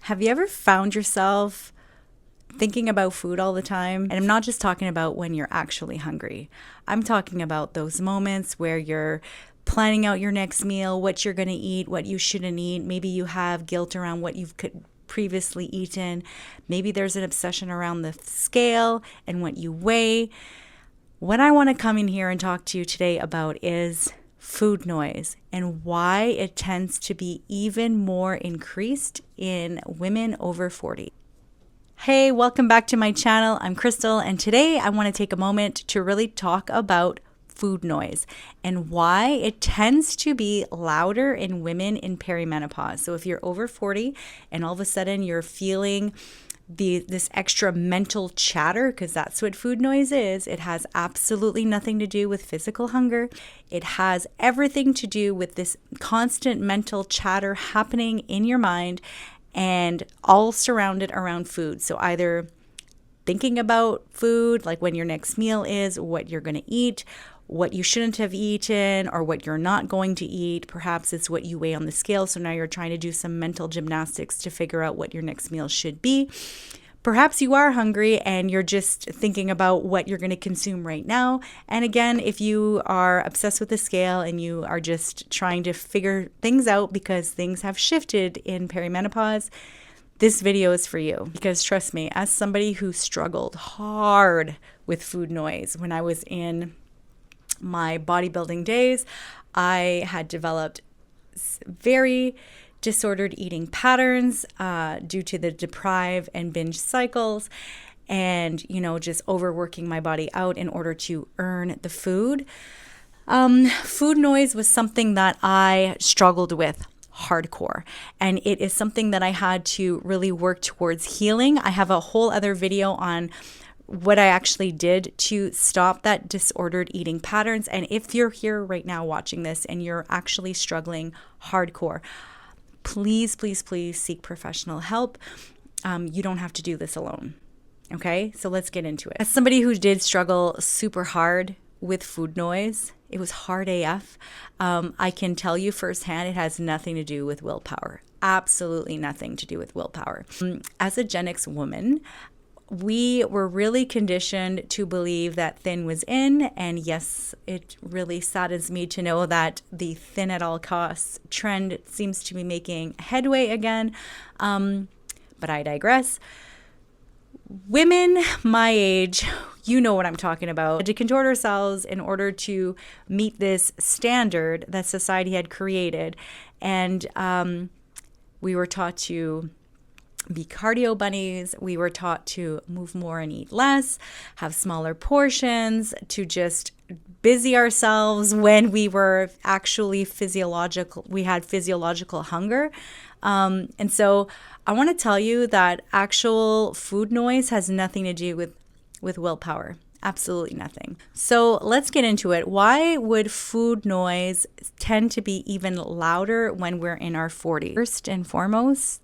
Have you ever found yourself thinking about food all the time? And I'm not just talking about when you're actually hungry. I'm talking about those moments where you're planning out your next meal, what you're going to eat, what you shouldn't eat. Maybe you have guilt around what you've previously eaten. Maybe there's an obsession around the scale and what you weigh. What I want to come in here and talk to you today about is food noise and why it tends to be even more increased in women over 40. Hey, welcome back to my channel. I'm Crystal, and today I want to take a moment to really talk about food noise and why it tends to be louder in women in perimenopause. So if you're over 40 and all of a sudden you're feeling this extra mental chatter, because that's what food noise is. It has absolutely nothing to do with physical hunger. It has everything to do with this constant mental chatter happening in your mind and all surrounded around food. So either thinking about food, like when your next meal is, what you're going to eat, what you shouldn't have eaten, or what you're not going to eat. Perhaps it's what you weigh on the scale. So now you're trying to do some mental gymnastics to figure out what your next meal should be. Perhaps you are hungry and you're just thinking about what you're going to consume right now. And again, if you are obsessed with the scale and you are just trying to figure things out because things have shifted in perimenopause, this video is for you. Because trust me, as somebody who struggled hard with food noise when I was in my bodybuilding days, I had developed very disordered eating patterns due to the deprive and binge cycles and, just overworking my body out in order to earn the food. Food noise was something that I struggled with hardcore, and it is something that I had to really work towards healing. I have a whole other video on what I actually did to stop that disordered eating patterns. And if you're here right now watching this and you're actually struggling hardcore, please, please, please seek professional help. You don't have to do this alone. Okay, so let's get into it. As somebody who did struggle super hard with food noise, it was hard AF. I can tell you firsthand, it has nothing to do with willpower. Absolutely nothing to do with willpower. As a Gen X woman, we were really conditioned to believe that thin was in. And yes, it really saddens me to know that the thin at all costs trend seems to be making headway again. But I digress. Women my age, you know what I'm talking about, to contort ourselves in order to meet this standard that society had created. And we were taught to be cardio bunnies. We were taught to move more and eat less, have smaller portions, to just busy ourselves when we were actually we had physiological hunger. And so I want to tell you that actual food noise has nothing to do with willpower. Absolutely nothing. So let's get into it. Why would food noise tend to be even louder when we're in our 40s? First and foremost,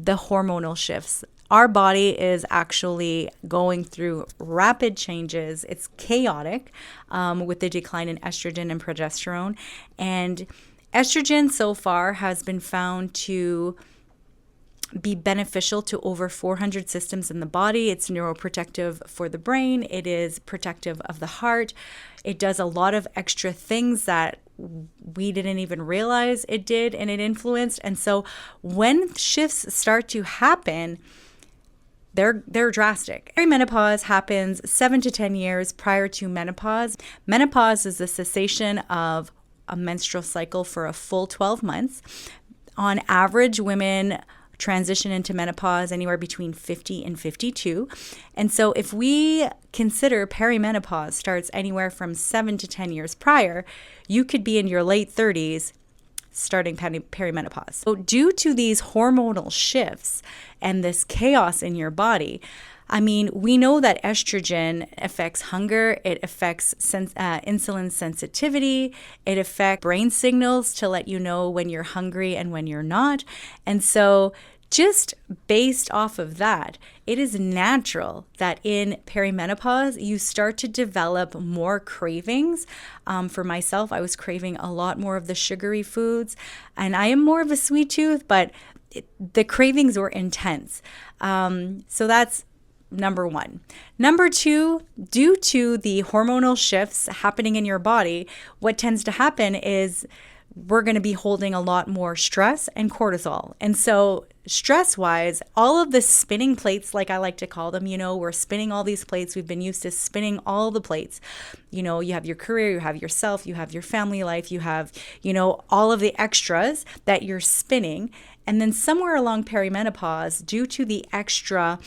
the hormonal shifts. Our body is actually going through rapid changes. It's chaotic with the decline in estrogen and progesterone. And estrogen so far has been found to be beneficial to over 400 systems in the body. It's neuroprotective for the brain. It is protective of the heart. It does a lot of extra things that we didn't even realize it did, and it influenced. And so when shifts start to happen, they're drastic. Perimenopause happens 7 to 10 years prior to menopause. Menopause is the cessation of a menstrual cycle for a full 12 months. On average, women transition into menopause anywhere between 50 and 52. And so if we consider perimenopause starts anywhere from 7 to 10 years prior, you could be in your late 30s starting perimenopause. So due to these hormonal shifts and this chaos in your body, we know that estrogen affects hunger, it affects insulin sensitivity, it affects brain signals to let you know when you're hungry and when you're not. And so just based off of that, it is natural that in perimenopause, you start to develop more cravings. For myself, I was craving a lot more of the sugary foods, and I am more of a sweet tooth, but the cravings were intense. So that's number one. Number two, due to the hormonal shifts happening in your body, what tends to happen is we're going to be holding a lot more stress and cortisol. And so stress-wise, all of the spinning plates, like I like to call them, we're spinning all these plates. We've been used to spinning all the plates. You have your career, you have yourself, you have your family life, you have, all of the extras that you're spinning. And then somewhere along perimenopause, due to the extra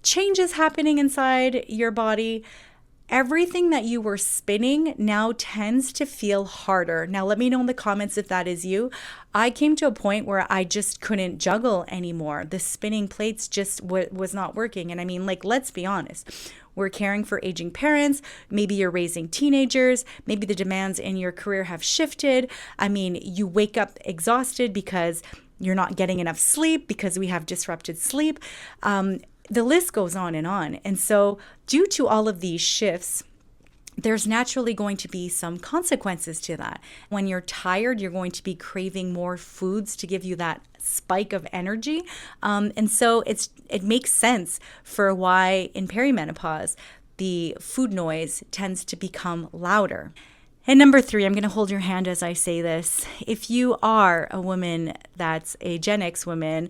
changes happening inside your body, everything that you were spinning now tends to feel harder. Now, let me know in the comments if that is you. I came to a point where I just couldn't juggle anymore. The spinning plates just was not working. And I mean, let's be honest. We're caring for aging parents. Maybe you're raising teenagers. Maybe the demands in your career have shifted. I mean, you wake up exhausted because you're not getting enough sleep, because we have disrupted sleep. The list goes on. And so due to all of these shifts, there's naturally going to be some consequences to that. When you're tired, you're going to be craving more foods to give you that spike of energy. And so it makes sense for why in perimenopause, the food noise tends to become louder. And number three, I'm going to hold your hand as I say this. If you are a woman that's a Gen X woman,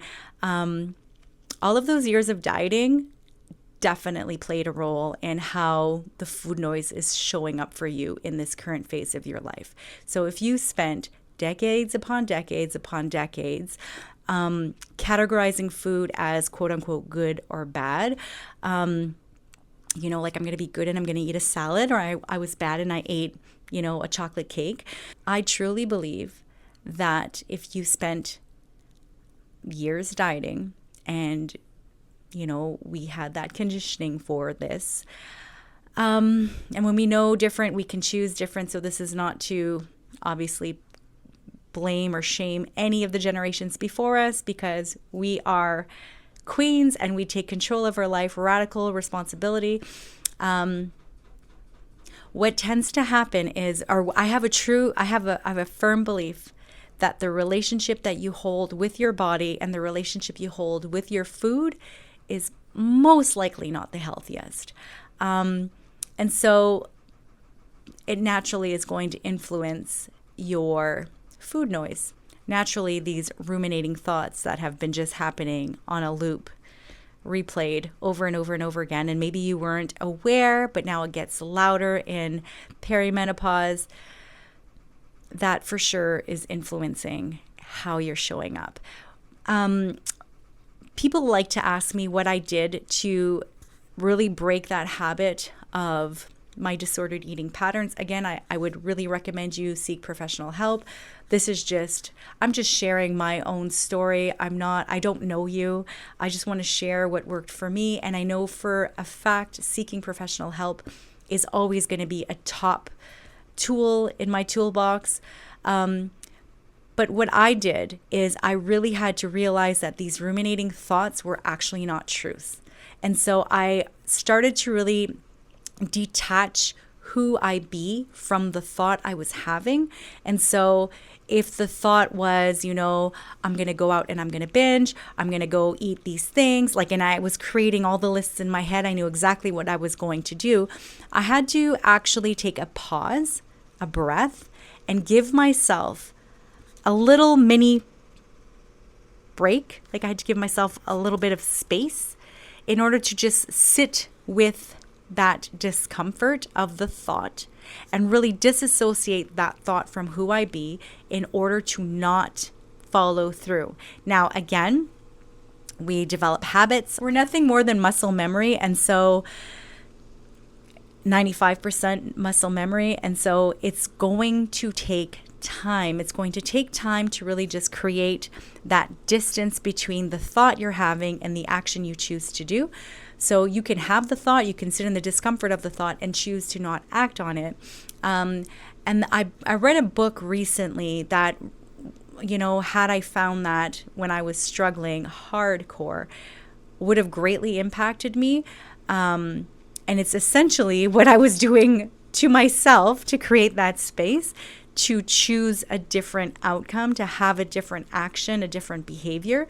all of those years of dieting definitely played a role in how the food noise is showing up for you in this current phase of your life. So if you spent decades upon decades upon decades categorizing food as quote unquote good or bad, I'm going to be good and I'm going to eat a salad, or I was bad and I ate, a chocolate cake. I truly believe that if you spent years dieting, and, we had that conditioning for this. And when we know different, we can choose different. So this is not to obviously blame or shame any of the generations before us, because we are queens and we take control of our life, radical responsibility. What tends to happen is, I have a firm belief that the relationship that you hold with your body and the relationship you hold with your food is most likely not the healthiest. And so it naturally is going to influence your food noise. Naturally, these ruminating thoughts that have been just happening on a loop, replayed over and over and over again, and maybe you weren't aware, but now it gets louder in perimenopause. That for sure is influencing how you're showing up. People like to ask me what I did to really break that habit of my disordered eating patterns. Again, I would really recommend you seek professional help. I'm just sharing my own story. I don't know you. I just want to share what worked for me. And I know for a fact, seeking professional help is always going to be a top tool in my toolbox. But what I did is I really had to realize that these ruminating thoughts were actually not truth. And so I started to really detach who I be from the thought I was having. And so if the thought was, I'm going to go out and I'm going to binge, I'm going to go eat these things, and I was creating all the lists in my head, I knew exactly what I was going to do. I had to actually take a pause, a breath, and give myself a little mini break. I had to give myself a little bit of space in order to just sit with that discomfort of the thought and really disassociate that thought from who I be in order to not follow through. Now, again, we develop habits. We're nothing more than muscle memory. And so 95% muscle memory. And so it's going to take time. It's going to take time to really just create that distance between the thought you're having and the action you choose to do. So you can have the thought, you can sit in the discomfort of the thought and choose to not act on it. And I read a book recently that, had I found that when I was struggling hardcore, would have greatly impacted me. And it's essentially what I was doing to myself to create that space to choose a different outcome, to have a different action, a different behavior.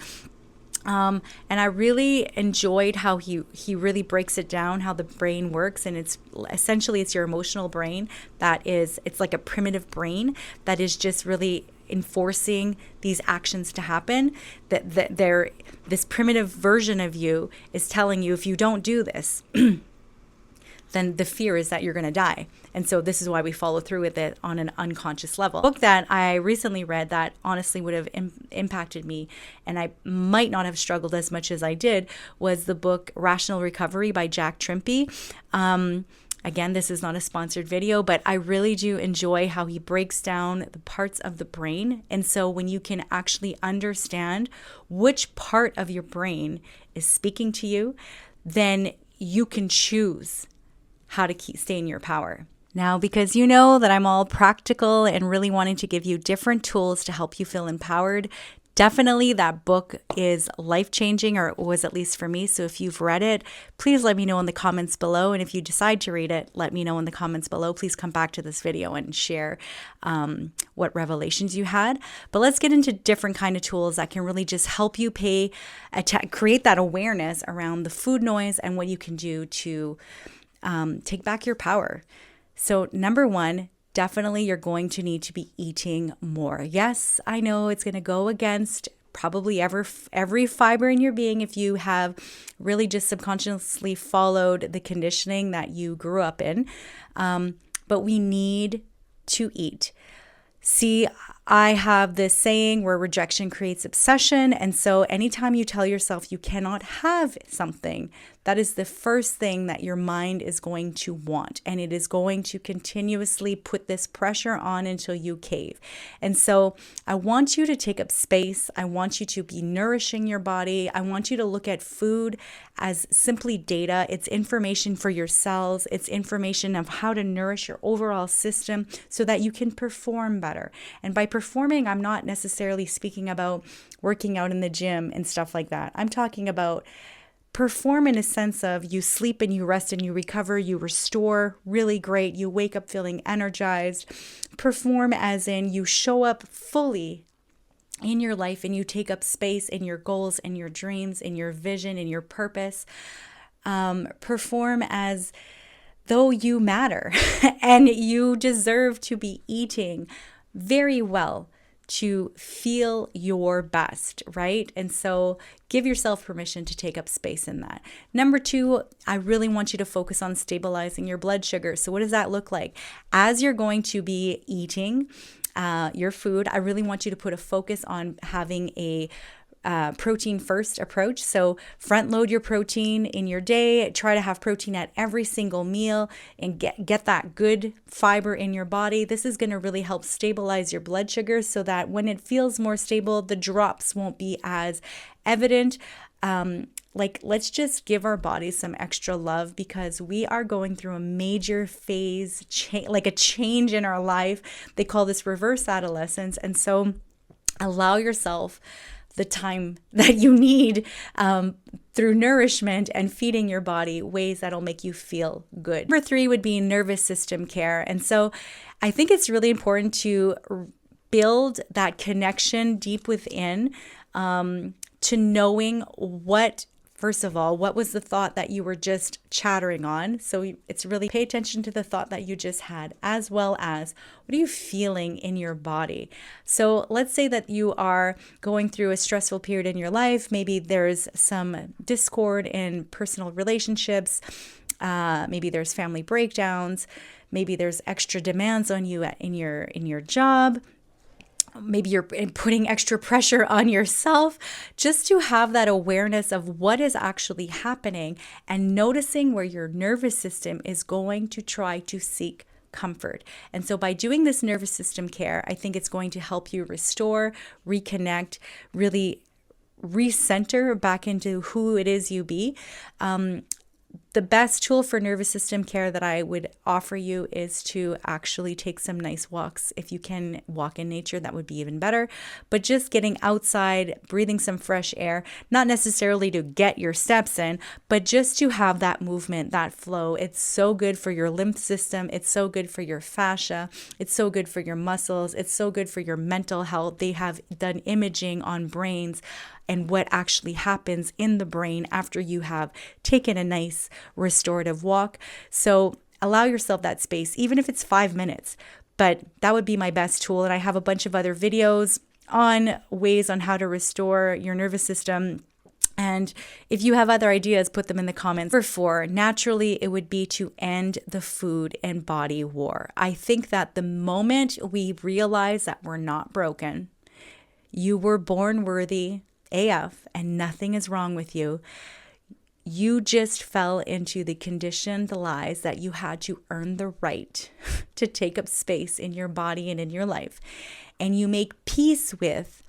And I really enjoyed how he really breaks it down, how the brain works. And it's essentially, it's your emotional brain it's like a primitive brain that is just really enforcing these actions to happen. This primitive version of you is telling you, if you don't do this, then the fear is that you're going to die. And so this is why we follow through with it on an unconscious level. A book that I recently read that honestly would have impacted me, and I might not have struggled as much as I did, was the book Rational Recovery by Jack Trimpey. Again, this is not a sponsored video, but I really do enjoy how he breaks down the parts of the brain. And so when you can actually understand which part of your brain is speaking to you, then you can choose how to stay in your power. Now, because you know that I'm all practical and really wanting to give you different tools to help you feel empowered, definitely that book is life-changing, or it was at least for me. So if you've read it, please let me know in the comments below. And if you decide to read it, let me know in the comments below. Please come back to this video and share what revelations you had. But let's get into different kind of tools that can really just help you create that awareness around the food noise and what you can do to take back your power. So number one, definitely you're going to need to be eating more. Yes, I know it's going to go against probably every fiber in your being if you have really just subconsciously followed the conditioning that you grew up in. But we need to eat. See, I have this saying where rejection creates obsession. And so anytime you tell yourself you cannot have something, that is the first thing that your mind is going to want. And it is going to continuously put this pressure on until you cave. And so I want you to take up space. I want you to be nourishing your body. I want you to look at food as simply data. It's information for your cells. It's information of how to nourish your overall system so that you can perform better. And by performing, I'm not necessarily speaking about working out in the gym and stuff like that. I'm talking about perform in a sense of you sleep and you rest and you recover, you restore really great, you wake up feeling energized. Perform as in you show up fully in your life and you take up space in your goals and your dreams and your vision and your purpose. Perform as though you matter and you deserve to be eating very well to feel your best, right? And so give yourself permission to take up space in that. Number two, I really want you to focus on stabilizing your blood sugar. So what does that look like? As you're going to be eating your food, I really want you to put a focus on having a protein first approach. So front load your protein in your day. Try to have protein at every single meal and get that good fiber in your body. This is going to really help stabilize your blood sugar so that when it feels more stable, the drops won't be as evident. Let's just give our bodies some extra love because we are going through a major phase, like a change in our life. They call this reverse adolescence. And so allow yourself the time that you need through nourishment and feeding your body ways that'll make you feel good. Number three would be nervous system care. And so I think it's really important to build that connection deep within to knowing first of all, what was the thought that you were just chattering on? So it's really pay attention to the thought that you just had, as well as what are you feeling in your body? So let's say that you are going through a stressful period in your life. Maybe there's some discord in personal relationships. Maybe there's family breakdowns. Maybe there's extra demands on you in your job. Maybe you're putting extra pressure on yourself, just to have that awareness of what is actually happening and noticing where your nervous system is going to try to seek comfort. And so by doing this nervous system care, I think it's going to help you restore, reconnect, really recenter back into who it is you be. The best tool for nervous system care that I would offer you is to actually take some nice walks. If you can walk in nature, that would be even better. But just getting outside, breathing some fresh air, not necessarily to get your steps in, but just to have that movement, that flow. It's so good for your lymph system. It's so good for your fascia. It's so good for your muscles. It's so good for your mental health. They have done imaging on brains and what actually happens in the brain after you have taken a nice restorative walk. So allow yourself that space, even if it's 5 minutes. But that would be my best tool. And I have a bunch of other videos on ways on how to restore your nervous system. And if you have other ideas, put them in the comments. Number 4, naturally, it would be to end the food and body war. I think that the moment we realize that we're not broken, you were born worthy AF and nothing is wrong with you. You just fell into the conditioned lies that you had to earn the right to take up space in your body and in your life. And you make peace with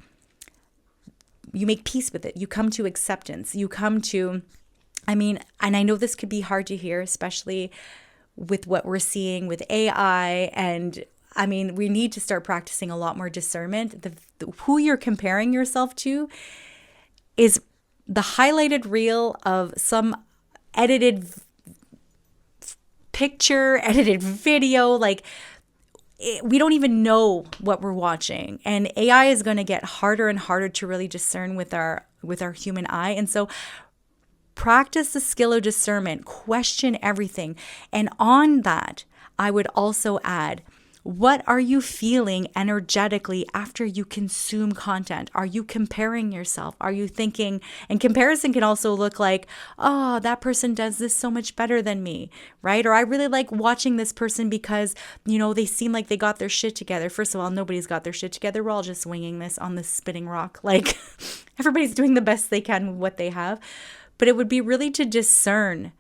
it. You come to acceptance. You come to, and I know this could be hard to hear, especially with what we're seeing with AI. And we need to start practicing a lot more discernment. Who you're comparing yourself to is the highlighted reel of some edited picture, edited video. We don't even know what we're watching. And AI is going to get harder and harder to really discern with our human eye. And so practice the skill of discernment, question everything. And on that, I would also add, what are you feeling energetically after you consume content? Are you comparing yourself? Are you thinking, and comparison can also look like, oh, that person does this so much better than me, right? Or I really like watching this person because, they seem like they got their shit together. First of all, nobody's got their shit together. We're all just winging this on this spinning rock. Everybody's doing the best they can with what they have. But it would be really to discern.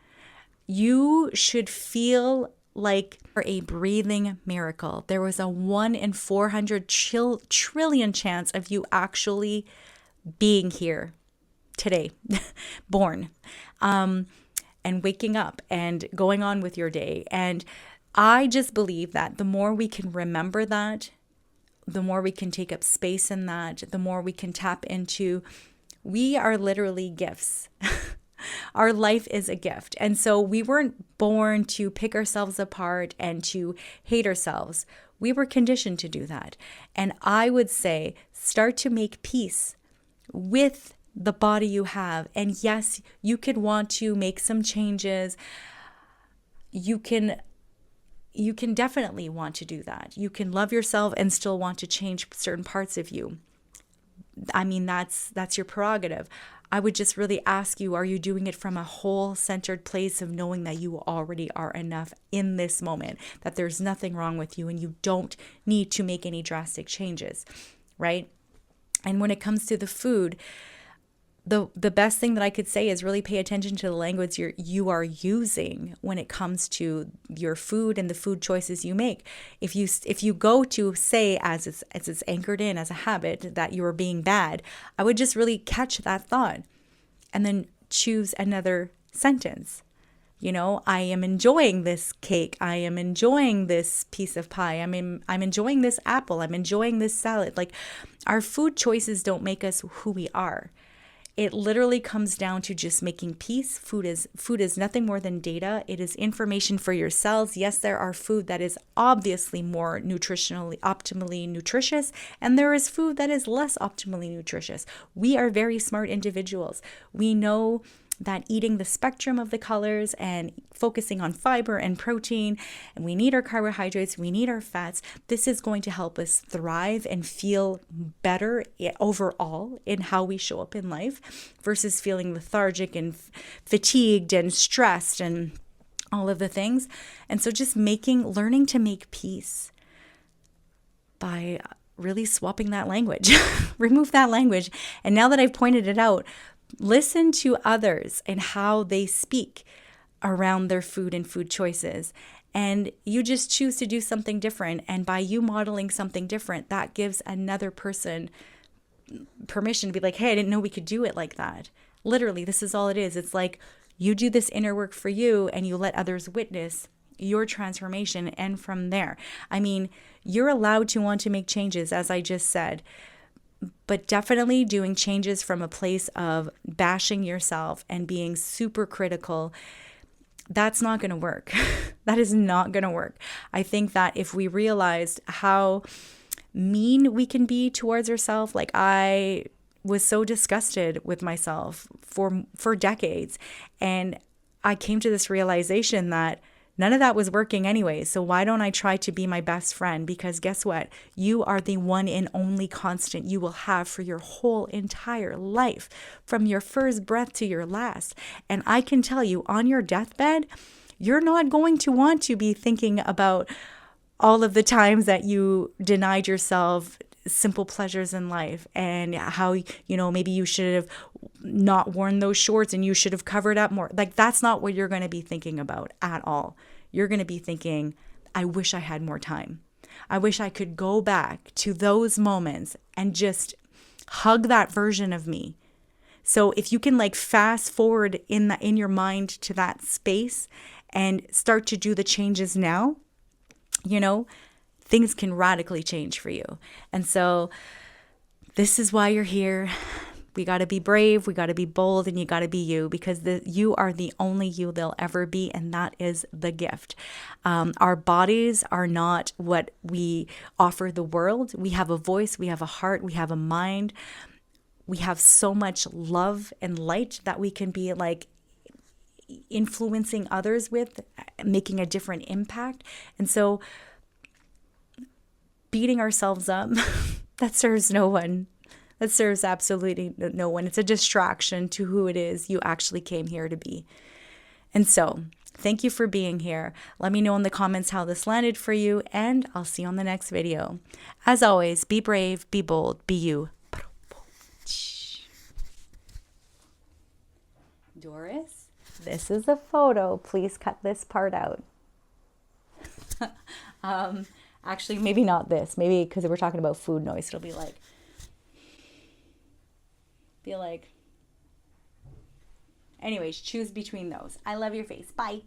You should feel like a breathing miracle. There was a 1 in 400 trillion chance of you actually being here today, born, and waking up and going on with your day. And I just believe that the more we can remember that, the more we can take up space in that, the more we can tap into, we are literally gifts. Our life is a gift. And so we weren't born to pick ourselves apart and to hate ourselves. We were conditioned to do that. And I would say, start to make peace with the body you have. And yes, you could want to make some changes. You can definitely want to do that. You can love yourself and still want to change certain parts of you. That's your prerogative. I would just really ask you, are you doing it from a whole centered place of knowing that you already are enough in this moment, that there's nothing wrong with you and you don't need to make any drastic changes, right? And when it comes to the food, the best thing that I could say is really pay attention to the language you are using when it comes to your food and the food choices you make. If you go to say, as it's anchored in as a habit, that you are being bad, I would just really catch that thought and then choose another sentence. I am enjoying this cake. I am enjoying this piece of pie. I'm enjoying this apple. I'm enjoying this salad. Our food choices don't make us who we are. It literally comes down to just making peace. Food is nothing more than data. It is information for your cells. Yes, there are food that is obviously more optimally nutritious, and there is food that is less optimally nutritious. We are very smart individuals. We know that eating the spectrum of the colors and focusing on fiber and protein, and we need our carbohydrates, we need our fats, this is going to help us thrive and feel better overall in how we show up in life versus feeling lethargic and fatigued and stressed and all of the things. And so just learning to make peace by really swapping that language, remove that language. And now that I've pointed it out, listen to others and how they speak around their food and food choices. And you just choose to do something different. And by you modeling something different, that gives another person permission to be like, hey, I didn't know we could do it like that. Literally, this is all it is. It's like You do this inner work for you and you let others witness your transformation. And from there, I mean, you're allowed to want to make changes, as I just said, but definitely doing changes from a place of bashing yourself and being super critical, that's not going to work. That is not going to work. I think that if we realized how mean we can be towards ourselves, like I was so disgusted with myself for decades, and I came to this realization that none of that was working anyway. So why don't I try to be my best friend? Because guess what? You are the one and only constant you will have for your whole entire life, from your first breath to your last. And I can tell you, on your deathbed, you're not going to want to be thinking about all of the times that you denied yourself simple pleasures in life, and how, maybe you should have not worn those shorts and you should have covered up more. Like, that's not what you're going to be thinking about at all. You're going to be thinking, I wish I had more time. I wish I could go back to those moments and just hug that version of me. So if you can fast forward in your mind to that space and start to do the changes now, things can radically change for you. And so this is why you're here. We got to be brave, we got to be bold, and you got to be you, because you are the only you there'll ever be, and that is the gift. Our bodies are not what we offer the world. We have a voice, we have a heart, we have a mind. We have so much love and light that we can be influencing others with, making a different impact. And so beating ourselves up, that serves no one. That serves absolutely no one. It's a distraction to who it is you actually came here to be. And so, thank you for being here. Let me know in the comments how this landed for you, and I'll see you on the next video. As always, be brave, be bold, be you. Doris, this is a photo. Please cut this part out. Actually, maybe not this. Maybe because we're talking about food noise, it'll be anyways, choose between those. I love your face. Bye.